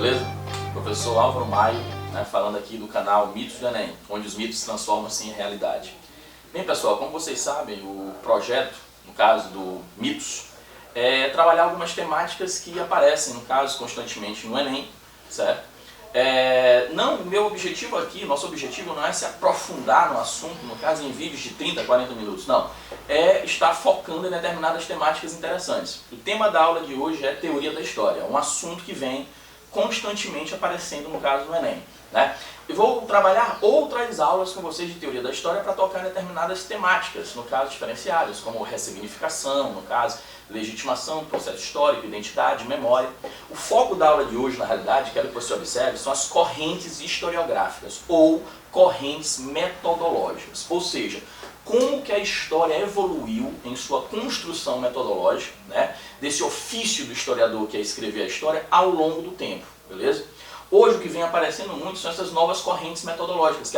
beleza? Professor Álvaro Maio, falando aqui do canal Mitos do Enem, onde os mitos transformam-se em realidade. Bem, pessoal, como vocês sabem, o projeto, no caso do Mitos, é trabalhar algumas temáticas que aparecem, no caso, constantemente no Enem, certo? O meu objetivo aqui, nosso objetivo não é se aprofundar no assunto, no caso em vídeos de 30, 40 minutos, não. É estar focando em determinadas temáticas interessantes. O tema da aula de hoje é teoria da história, um assunto que vem constantemente aparecendo no caso do Enem, Eu vou trabalhar outras aulas com vocês de teoria da história para tocar em determinadas temáticas, no caso diferenciadas, como ressignificação, no caso legitimação, processo histórico, identidade, memória. O foco da aula de hoje, na realidade, quero que você observe, são as correntes historiográficas ou correntes metodológicas, ou seja, como que a história evoluiu em sua construção metodológica, desse ofício do historiador que é escrever a história ao longo do tempo, beleza? Hoje o que vem aparecendo muito são essas novas correntes metodológicas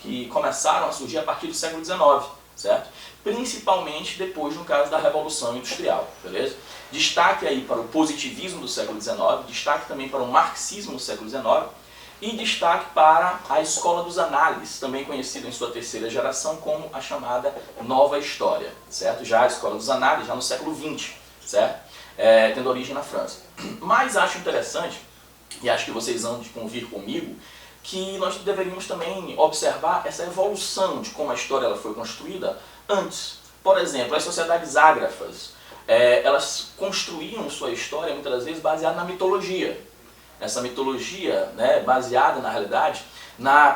que começaram a surgir a partir do século XIX, certo? Principalmente depois, no caso da Revolução Industrial, beleza? Destaque aí para o positivismo do século XIX, destaque também para o marxismo do século XIX e destaque para a Escola dos Análises, também conhecida em sua terceira geração como a chamada Nova História, certo? Já a Escola dos Análises, já no século XX, certo? Tendo origem na França. Mas acho interessante, e acho que vocês vão convir comigo, que nós deveríamos também observar essa evolução de como a história ela foi construída antes. Por exemplo, as sociedades ágrafas, elas construíam sua história muitas das vezes baseada na mitologia. Essa mitologia, baseada na realidade,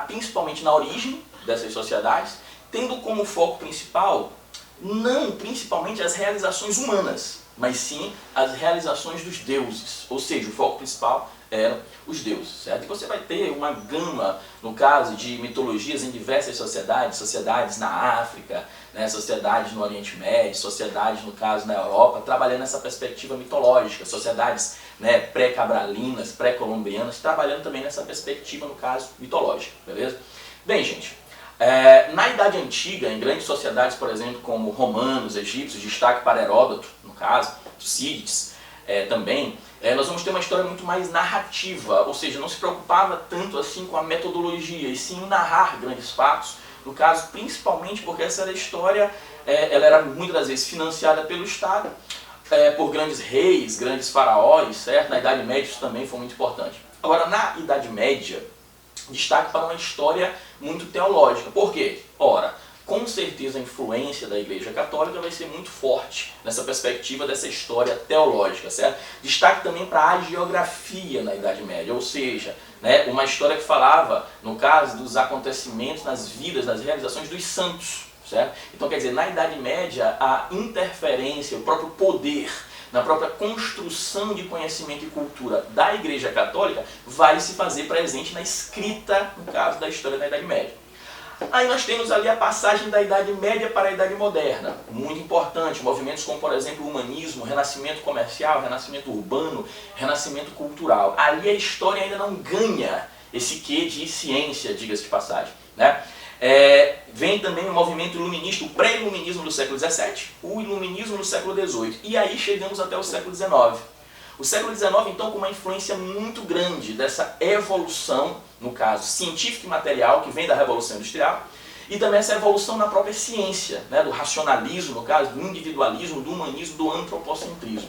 principalmente na origem dessas sociedades, tendo como foco principal, não principalmente as realizações humanas, mas sim as realizações dos deuses, ou seja, o foco principal eram os deuses, certo? E você vai ter uma gama, no caso, de mitologias em diversas sociedades, sociedades na África, sociedades no Oriente Médio, sociedades, no caso, na Europa, trabalhando nessa perspectiva mitológica, sociedades pré-cabralinas, pré-colombianas, trabalhando também nessa perspectiva, no caso, mitológica, beleza? Bem, gente, na Idade Antiga, em grandes sociedades, por exemplo, como romanos, egípcios, destaque para Heródoto, no caso, Tucídides, também, nós vamos ter uma história muito mais narrativa, ou seja, não se preocupava tanto assim com a metodologia, e sim em narrar grandes fatos, no caso, principalmente porque essa era a história, ela era muitas das vezes financiada pelo Estado, por grandes reis, grandes faraós, certo? Na Idade Média isso também foi muito importante. Agora, na Idade Média, destaque para uma história muito teológica. Por quê? Ora, com certeza a influência da Igreja Católica vai ser muito forte nessa perspectiva dessa história teológica, certo? Destaque também para a hagiografia na Idade Média, ou seja, uma história que falava, no caso, dos acontecimentos nas vidas, nas realizações dos santos, certo? Então, quer dizer, na Idade Média, a interferência, o próprio poder, na própria construção de conhecimento e cultura da Igreja Católica, vai se fazer presente na escrita, no caso, da história da Idade Média. Aí nós temos ali a passagem da Idade Média para a Idade Moderna, muito importante, movimentos como, por exemplo, o humanismo, renascimento comercial, renascimento urbano, renascimento cultural. Ali a história ainda não ganha esse quê de ciência, diga-se de passagem, Vem também o movimento iluminista, o pré-iluminismo do século XVII, o iluminismo do século XVIII, e aí chegamos até o século XIX. O século XIX, então, com uma influência muito grande dessa evolução, no caso científica e material, que vem da Revolução Industrial, e também essa evolução na própria ciência, do racionalismo, no caso, do individualismo, do humanismo, do antropocentrismo.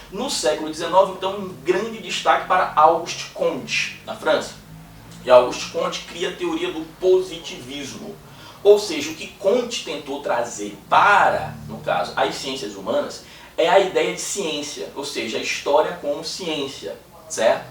No século XIX, então, um grande destaque para Auguste Comte, na França. E Auguste Comte cria a teoria do positivismo. Ou seja, o que Comte tentou trazer para, no caso, as ciências humanas, é a ideia de ciência, ou seja, a história como ciência, certo?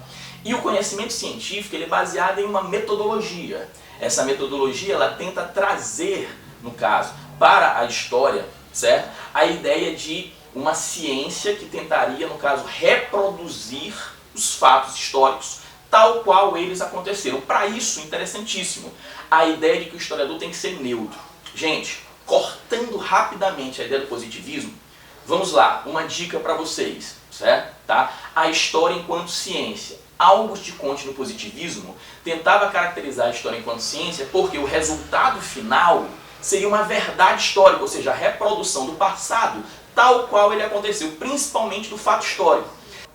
E o conhecimento científico ele é baseado em uma metodologia. Essa metodologia ela tenta trazer, no caso, para a história, certo? A ideia de uma ciência que tentaria, no caso, reproduzir os fatos históricos tal qual eles aconteceram. Para isso, interessantíssimo, a ideia de que o historiador tem que ser neutro. Gente, cortando rapidamente a ideia do positivismo, vamos lá, uma dica para vocês, certo? A história enquanto ciência. Auguste Comte no positivismo tentava caracterizar a história enquanto ciência porque o resultado final seria uma verdade histórica, ou seja, a reprodução do passado tal qual ele aconteceu, principalmente do fato histórico.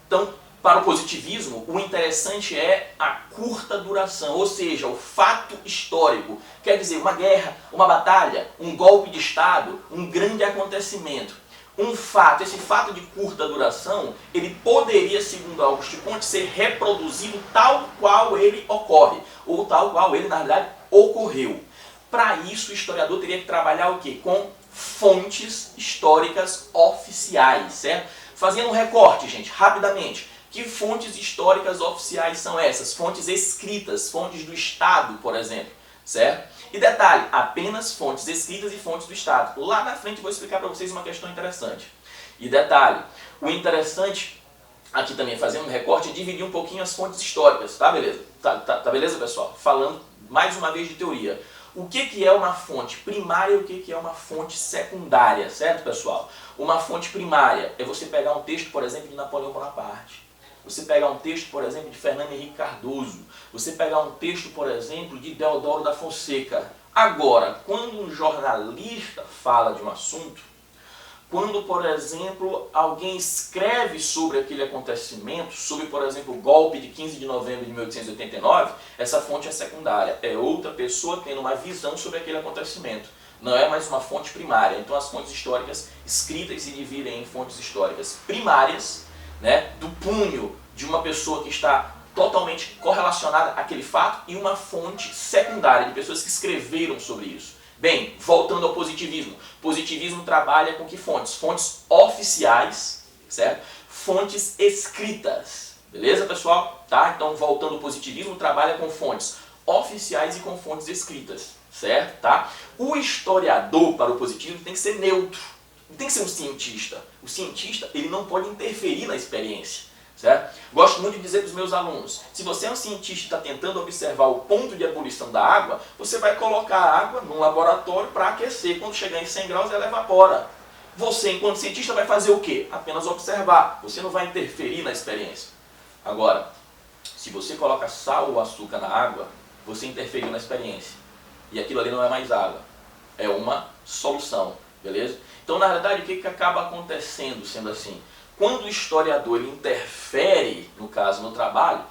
Então, Para o positivismo, o interessante é a curta duração, ou seja, o fato histórico. Quer dizer, uma guerra, uma batalha, um golpe de Estado, um grande acontecimento. Um fato, esse fato de curta duração, ele poderia, segundo Auguste Comte, ser reproduzido tal qual ele ocorre, ou tal qual ele, na verdade, ocorreu. Para isso, o historiador teria que trabalhar o quê? Com fontes históricas oficiais, certo? Fazendo um recorte, gente, rapidamente. Que fontes históricas oficiais são essas? Fontes escritas, fontes do Estado, por exemplo, certo? E detalhe, apenas fontes escritas e fontes do Estado. Lá na frente eu vou explicar para vocês uma questão interessante. E detalhe, o interessante aqui também, fazendo um recorte, é dividir um pouquinho as fontes históricas, tá beleza? Tá beleza, pessoal? Falando mais uma vez de teoria. O que é uma fonte primária e o que é uma fonte secundária, certo, pessoal? Uma fonte primária é você pegar um texto, por exemplo, de Napoleão Bonaparte. Você pegar um texto, por exemplo, de Fernando Henrique Cardoso. Você pegar um texto, por exemplo, de Deodoro da Fonseca. Agora, quando um jornalista fala de um assunto, quando, por exemplo, alguém escreve sobre aquele acontecimento, sobre, por exemplo, o golpe de 15 de novembro de 1889, essa fonte é secundária. É outra pessoa tendo uma visão sobre aquele acontecimento. Não é mais uma fonte primária. Então, as fontes históricas escritas se dividem em fontes históricas primárias, né, do punho de uma pessoa que está totalmente correlacionada àquele fato, e uma fonte secundária de pessoas que escreveram sobre isso. Bem, voltando ao positivismo. Positivismo trabalha com que fontes? Fontes oficiais, certo? Fontes escritas. Beleza, pessoal? Tá? Então, voltando ao positivismo, trabalha com fontes oficiais e com fontes escritas, certo? Tá? O historiador, para o positivismo, tem que ser neutro. Não tem que ser um cientista. O cientista, ele não pode interferir na experiência, certo? Gosto muito de dizer para os meus alunos, se você é um cientista e está tentando observar o ponto de ebulição da água, você vai colocar a água num laboratório para aquecer. Quando chegar em 100 graus, ela evapora. Você, enquanto cientista, vai fazer o quê? Apenas observar. Você não vai interferir na experiência. Agora, se você coloca sal ou açúcar na água, você interferiu na experiência. E aquilo ali não é mais água. É uma solução, beleza? Então, na verdade, o que acaba acontecendo sendo assim? Quando o historiador ele interfere, no caso, no trabalho,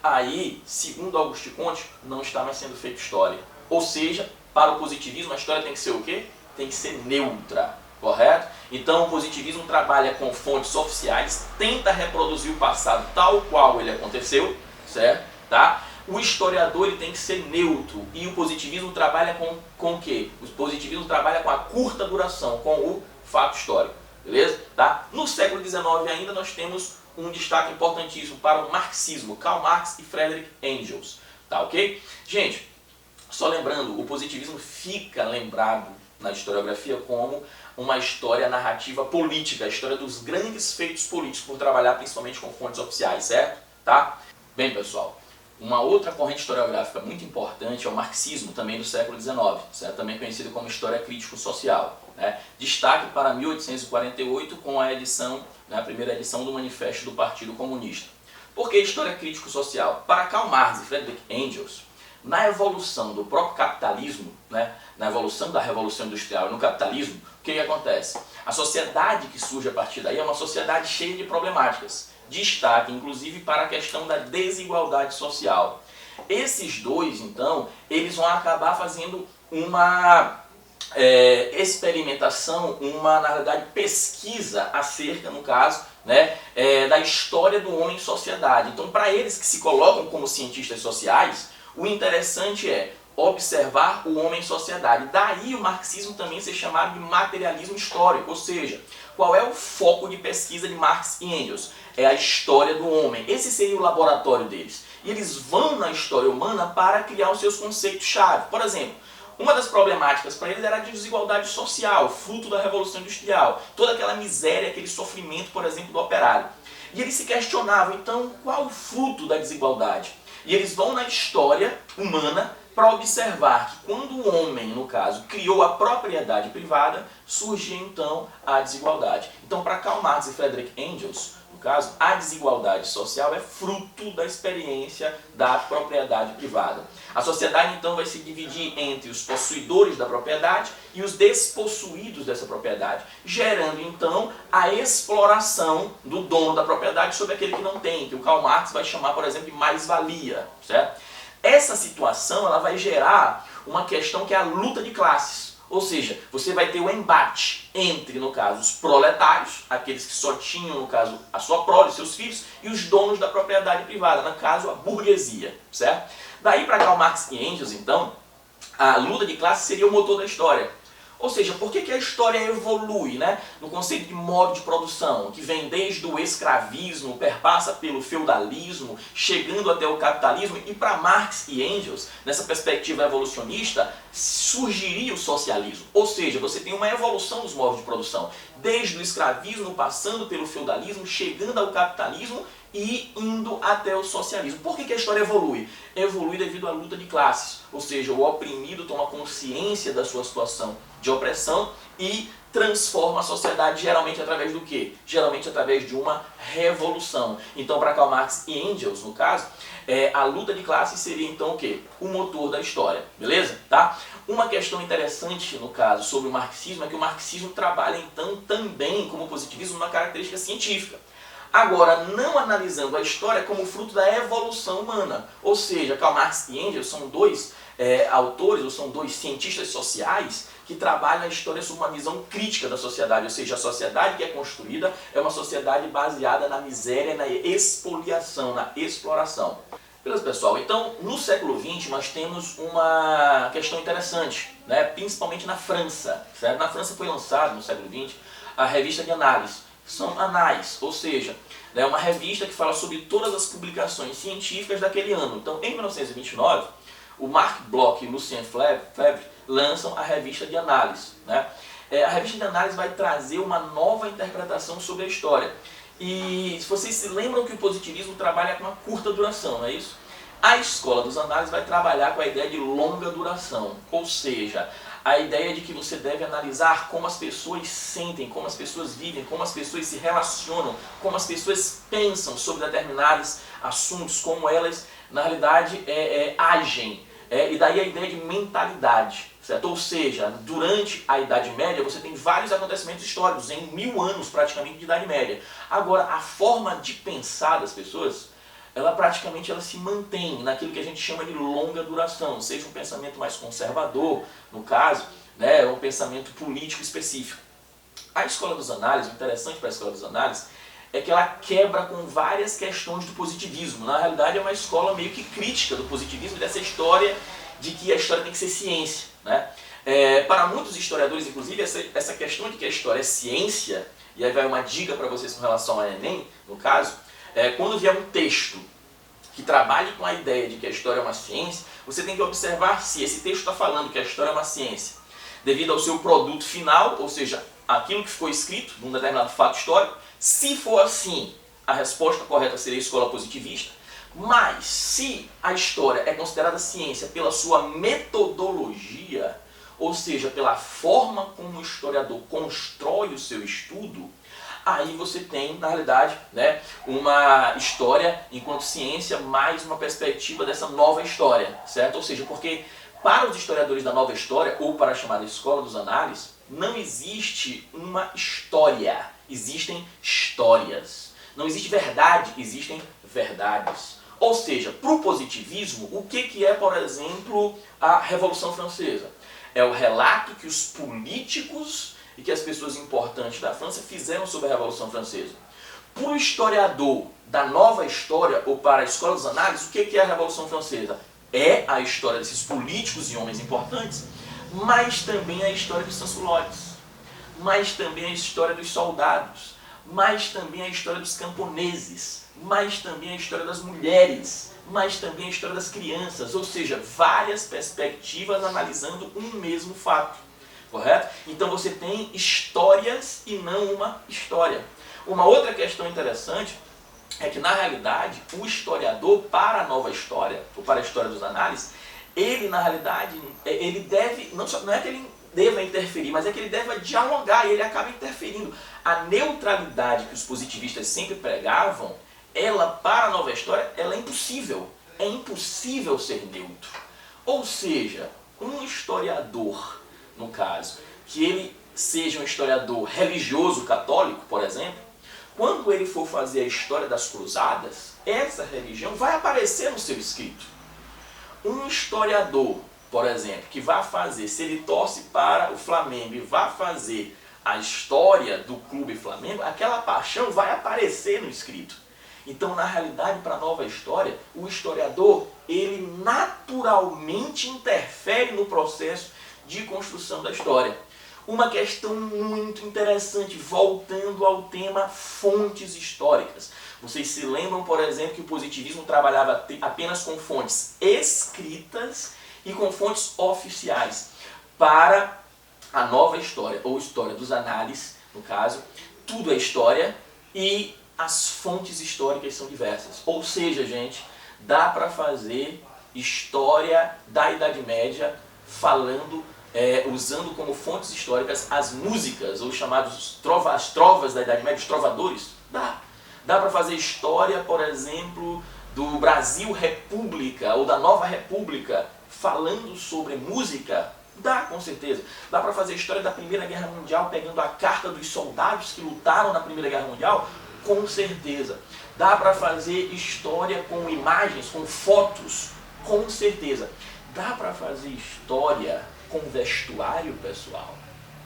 aí, segundo Auguste Comte, não está mais sendo feita história. Ou seja, para o positivismo, a história tem que ser o quê? Tem que ser neutra, correto? Então, o positivismo trabalha com fontes oficiais, tenta reproduzir o passado tal qual ele aconteceu, certo? Tá? O historiador ele tem que ser neutro, e o positivismo trabalha com o quê? O positivismo trabalha com a curta duração, com o fato histórico, beleza? Tá? No século XIX ainda nós temos um destaque importantíssimo para o marxismo, Karl Marx e Friedrich Engels, tá ok? Gente, só lembrando, o positivismo fica lembrado na historiografia como uma história narrativa política, a história dos grandes feitos políticos, por trabalhar principalmente com fontes oficiais, certo? Tá? Bem, pessoal, uma outra corrente historiográfica muito importante é o marxismo, também do século XIX, certo? Também conhecido como história crítico-social. Né? Destaque para 1848 com a edição, né, a primeira edição do Manifesto do Partido Comunista. Por que história crítico-social? Para Karl Marx e Friedrich Engels, na evolução do próprio capitalismo, né, na evolução da Revolução Industrial e no capitalismo, o que acontece? A sociedade que surge a partir daí é uma sociedade cheia de problemáticas. Destaque, inclusive, para a questão da desigualdade social. Esses dois, então, eles vão acabar fazendo uma experimentação, na verdade, pesquisa acerca, no caso, né, da história do homem em sociedade. Então, para eles que se colocam como cientistas sociais, o interessante é observar o homem em sociedade. Daí o marxismo também ser chamado de materialismo histórico, ou seja, qual é o foco de pesquisa de Marx e Engels? É a história do homem. Esse seria o laboratório deles. E eles vão na história humana para criar os seus conceitos-chave. Por exemplo, uma das problemáticas para eles era a desigualdade social, fruto da Revolução Industrial. Toda aquela miséria, aquele sofrimento, por exemplo, do operário. E eles se questionavam, então, qual o fruto da desigualdade? E eles vão na história humana para observar que quando o homem, no caso, criou a propriedade privada, surgiu então a desigualdade. Então, para Karl Marx e Friedrich Engels, no caso, a desigualdade social é fruto da experiência da propriedade privada. A sociedade então vai se dividir entre os possuidores da propriedade e os despossuídos dessa propriedade, gerando então a exploração do dono da propriedade sobre aquele que não tem, que o Karl Marx vai chamar, por exemplo, de mais-valia, certo? Essa situação ela vai gerar uma questão que é a luta de classes. Ou seja, você vai ter o embate entre, no caso, os proletários, aqueles que só tinham, no caso, a sua prole, seus filhos, e os donos da propriedade privada, no caso, a burguesia, certo? Daí para Karl Marx e Engels, então, a luta de classe seria o motor da história. Ou seja, por que a história evolui, né? No conceito de modo de produção, que vem desde o escravismo, perpassa pelo feudalismo, chegando até o capitalismo, e para Marx e Engels, nessa perspectiva evolucionista, surgiria o socialismo. Ou seja, você tem uma evolução dos modos de produção, desde o escravismo, passando pelo feudalismo, chegando ao capitalismo e indo até o socialismo. Por que a história evolui? Evolui devido à luta de classes, ou seja, o oprimido toma consciência da sua situação de opressão e transforma a sociedade geralmente através do quê? Geralmente através de uma revolução. Então, para Karl Marx e Engels, no caso, a luta de classes seria então o quê? O motor da história, beleza? Tá? Uma questão interessante, no caso, sobre o marxismo é que o marxismo trabalha então também, como positivismo, uma característica científica. Agora, não analisando a história como fruto da evolução humana. Ou seja, Karl Marx e Engels são dois autores, ou são dois cientistas sociais que trabalham a história sob uma visão crítica da sociedade. Ou seja, a sociedade que é construída é uma sociedade baseada na miséria, na expoliação, na exploração. Beleza, pessoal? Então, no século XX, nós temos uma questão interessante, né? Principalmente na França. Certo? Na França foi lançada, no século XX, a revista de análise. São anais, ou seja, é uma revista que fala sobre todas as publicações científicas daquele ano. Então, em 1929, o Marc Bloch e Lucien Febvre lançam a revista de análise, né? A revista de análise vai trazer uma nova interpretação sobre a história. E vocês se lembram que o positivismo trabalha com uma curta duração, não é isso? A escola dos análises vai trabalhar com a ideia de longa duração, ou seja, a ideia de que você deve analisar como as pessoas sentem, como as pessoas vivem, como as pessoas se relacionam, como as pessoas pensam sobre determinados assuntos, como elas, na realidade, agem. E daí a ideia de mentalidade, certo? Ou seja, durante a Idade Média você tem vários acontecimentos históricos, em 1000 anos praticamente de Idade Média. Agora, a forma de pensar das pessoas, ela praticamente se mantém naquilo que a gente chama de longa duração, seja um pensamento mais conservador, no caso, né, um pensamento político específico. A escola dos análises, o interessante para a escola dos análises, é que ela quebra com várias questões do positivismo. Na realidade é uma escola meio que crítica do positivismo, dessa história de que a história tem que ser ciência, né? Para muitos historiadores, inclusive, essa questão de que a história é ciência, e aí vai uma dica para vocês com relação ao Enem, no caso, quando vier um texto que trabalhe com a ideia de que a história é uma ciência, você tem que observar se esse texto está falando que a história é uma ciência devido ao seu produto final, ou seja, aquilo que ficou escrito num determinado fato histórico. Se for assim, a resposta correta seria a escola positivista. Mas se a história é considerada ciência pela sua metodologia, ou seja, pela forma como o historiador constrói o seu estudo, aí você tem, na realidade, né, uma história enquanto ciência, mais uma perspectiva dessa nova história, certo? Ou seja, porque para os historiadores da nova história, ou para a chamada escola dos análises, não existe uma história, existem histórias. Não existe verdade, existem verdades. Ou seja, para o positivismo, o que é, por exemplo, a Revolução Francesa? É o relato que os políticos e que as pessoas importantes da França fizeram sobre a Revolução Francesa. Para o historiador da nova história, ou para a escola dos análises, o que é a Revolução Francesa? É a história desses políticos e homens importantes, mas também a história dos sans-culottes, mas também a história dos soldados, mas também a história dos camponeses, mas também a história das mulheres, mas também a história das crianças, ou seja, várias perspectivas analisando um mesmo fato. Correto? Então você tem histórias e não uma história. Uma outra questão interessante é que, na realidade, o historiador, para a nova história, ou para a história dos análises, ele, na realidade, ele deve, não é que ele deva interferir, mas é que ele deva dialogar e ele acaba interferindo. A neutralidade que os positivistas sempre pregavam, ela, para a nova história, ela é impossível. É impossível ser neutro. Ou seja, um historiador, no caso, que ele seja um historiador religioso católico, por exemplo, quando ele for fazer a história das cruzadas, essa religião vai aparecer no seu escrito. Um historiador, por exemplo, que vai fazer, se ele torce para o Flamengo e vai fazer a história do clube Flamengo, aquela paixão vai aparecer no escrito. Então, na realidade, para a nova história, o historiador, ele naturalmente interfere no processo de construção da história. Uma questão muito interessante, voltando ao tema fontes históricas. Vocês se lembram, por exemplo, que o positivismo trabalhava apenas com fontes escritas e com fontes oficiais. Para a nova história, ou história dos análises, no caso, tudo é história e as fontes históricas são diversas. Ou seja, gente, dá para fazer história da Idade Média falando, usando como fontes históricas as músicas, ou chamados as trovas da Idade Média, os trovadores. Dá para fazer história, por exemplo, do Brasil República, ou da Nova República, falando sobre música. Dá, com certeza. Dá para fazer história da Primeira Guerra Mundial, pegando a carta dos soldados que lutaram na Primeira Guerra Mundial. Com certeza. Dá para fazer história com imagens, com fotos. Com certeza. Dá para fazer história com vestuário, pessoal.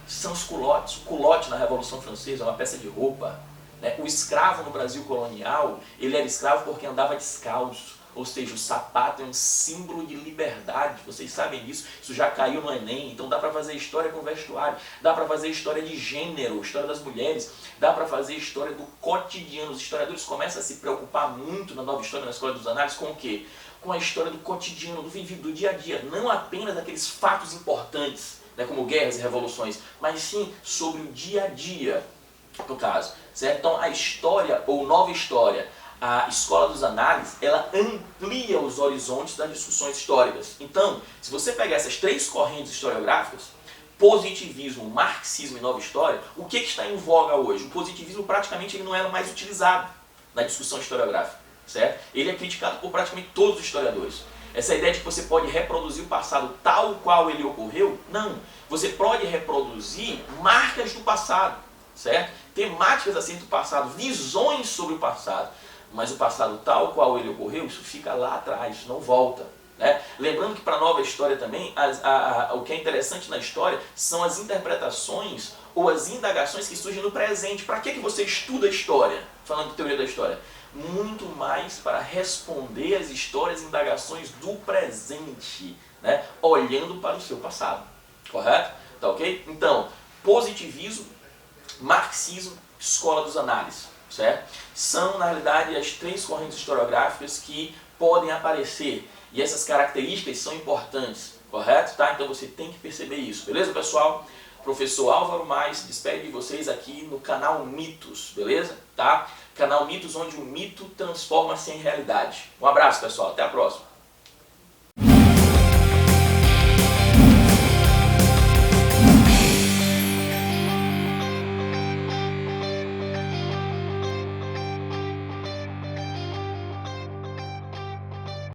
São os culottes. O culotte na Revolução Francesa é uma peça de roupa. Né? O escravo no Brasil colonial, ele era escravo porque andava descalço. Ou seja, o sapato é um símbolo de liberdade, vocês sabem disso, isso já caiu no Enem, então dá para fazer história com vestuário, dá para fazer história de gênero, história das mulheres, dá para fazer história do cotidiano. Os historiadores começam a se preocupar muito na nova história, na escola dos análises, com o quê? Com a história do cotidiano, do vivido, do dia a dia, não apenas daqueles fatos importantes, né, como guerras e revoluções, mas sim sobre o dia a dia, no caso, certo? Então a história, ou nova história, a escola dos análises, ela amplia os horizontes das discussões históricas. Então, se você pegar essas três correntes historiográficas, positivismo, marxismo e nova história, o que está em voga hoje? O positivismo praticamente ele não é mais utilizado na discussão historiográfica, certo? Ele é criticado por praticamente todos os historiadores. Essa ideia de que você pode reproduzir o passado tal qual ele ocorreu, não. Você pode reproduzir marcas do passado, certo? Temáticas acerca do passado, visões sobre o passado. Mas o passado tal qual ele ocorreu, isso fica lá atrás, isso não volta. Né? Lembrando que para a nova história também, o que é interessante na história são as interpretações ou as indagações que surgem no presente. Para que você estuda a história, falando de teoria da história? Muito mais para responder às histórias e indagações do presente, né? Olhando para o seu passado. Correto? Tá ok? Então, positivismo, marxismo, escola dos análises. Certo? São, na realidade, as três correntes historiográficas que podem aparecer. E essas características são importantes, correto? Tá? Então você tem que perceber isso. Beleza, pessoal? Professor Álvaro Mais despede de vocês aqui no canal Mitos, beleza? Tá? Canal Mitos, onde o mito transforma-se em realidade. Um abraço, pessoal. Até a próxima.